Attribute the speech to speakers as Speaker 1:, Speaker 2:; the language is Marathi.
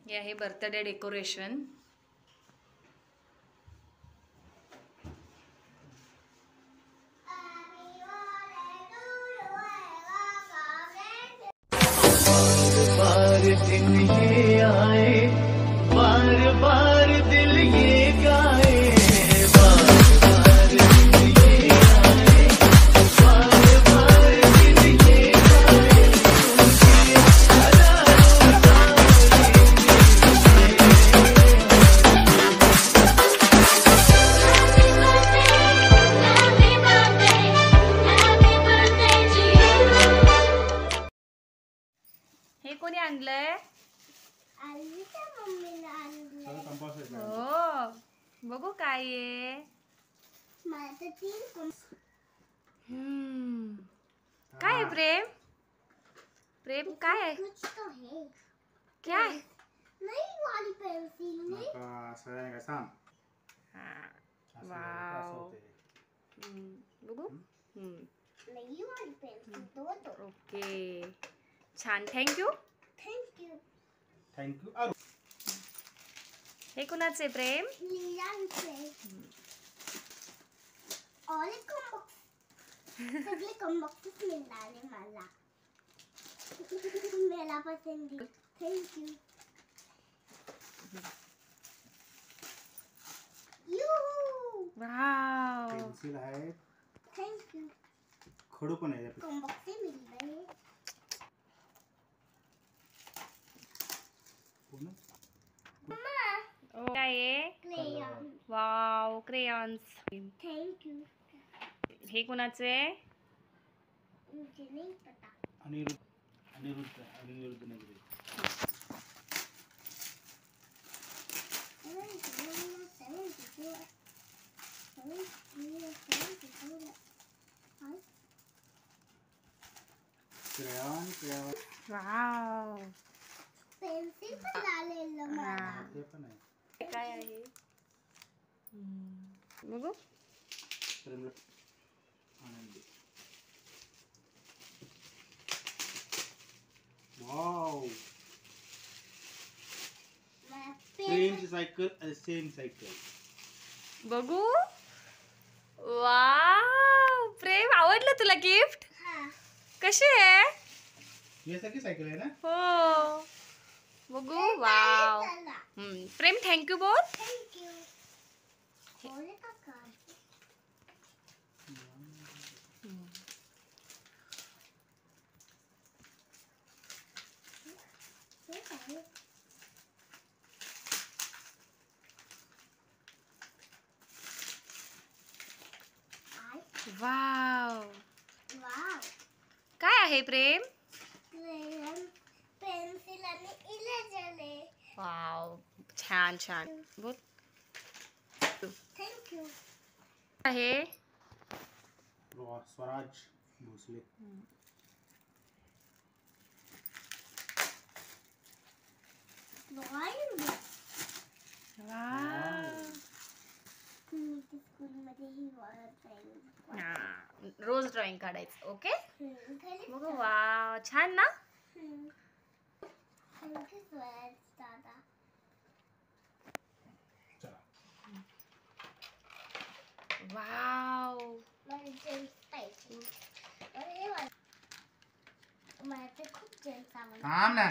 Speaker 1: हे आहे बर्थडे डेकोरेशन.
Speaker 2: बार दिन ये आए, बार बार दिल ये गाए, बार बार दिन ये आए, बार बार दिन ये गाए.
Speaker 1: हे कोणी आणलंय? हो, बघू काय आहे. काय आहे प्रेम? प्रेम काय आहे? क्या है? वाव. बघू. ओके, छान. थँक्यू.
Speaker 3: थँक्यू.
Speaker 1: हे कुणाचे प्रेम?
Speaker 4: मेरा पसंद. थँक्यू.
Speaker 1: वाव.
Speaker 3: पेन्सिल आहे,
Speaker 4: थँक्यू.
Speaker 3: खडू पण आहे.
Speaker 4: कॉम्बॉक्स से मिल रहे.
Speaker 1: काय आहे?
Speaker 4: क्रेयॉन.
Speaker 1: Wow, crayons.
Speaker 4: थँक्यू.
Speaker 1: हे कुणाचे?
Speaker 4: मुझे नहीं पता.
Speaker 3: अनिरुद्ध नगरी. क्रेयॉन.
Speaker 1: वाव.
Speaker 4: पेन्सिल पण लावलेलं मला.
Speaker 3: ते पण आहे.
Speaker 1: काय आहे? बघू.
Speaker 3: प्रेमला आनंदी. वाव. प्रेमची सायकल, सेम सायकल.
Speaker 1: बघू. वाव, प्रेम आवडलं तुला गिफ्ट?
Speaker 4: हा.
Speaker 1: कशी आहे?
Speaker 3: यासारखी सायकल आहे ना?
Speaker 1: हो. बघू. वाव. प्रेम थँक्यू बोल.
Speaker 4: थँक्यू. बोले का काम?
Speaker 1: वाव.
Speaker 4: वाव.
Speaker 1: काय आहे प्रेम?
Speaker 4: क्रेयॉन, पेन्सिल आणि इरेजर आहे.
Speaker 1: वाव, छान छान. बोल.
Speaker 4: थँक्यू.
Speaker 1: आहे
Speaker 3: स्वराज भोसले.
Speaker 4: ड्रॉइंग.
Speaker 1: वाव.
Speaker 4: स्कूलमध्ये ही ड्रॉइंग.
Speaker 1: हा, रोज ड्रॉइंग काढायचं. ओके.
Speaker 4: थँक्यू.
Speaker 1: बघू. वाव, छान ना?
Speaker 4: स्वराज दादा.
Speaker 3: चला.
Speaker 1: वाव.
Speaker 4: मला जेम्स पाहिजे. अरे मला ते खूप जेम्स आवडतात.
Speaker 3: थांब ना.